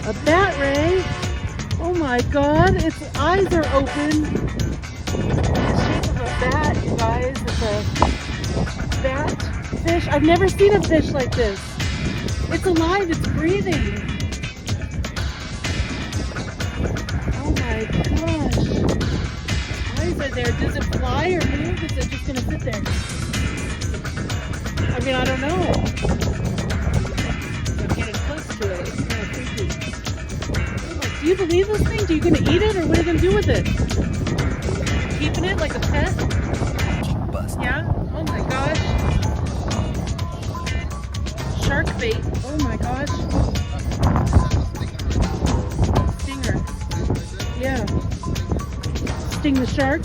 A bat ray. Oh my god, its eyes are open. The shape of a bat, you guys. It's a bat fish. I've never seen a fish like this. It's alive, it's breathing. Oh my gosh. Eyes are there. Does it fly or move? Is it just gonna sit there? I mean, I don't know. I'm getting close to it. It's kind of creepy. Do you believe this thing? Are you gonna eat it or what are you gonna do with it? Keeping it like a pet? Yeah? Oh my gosh. Shark bait. Oh my gosh. Stinger. Yeah. Sting the shark.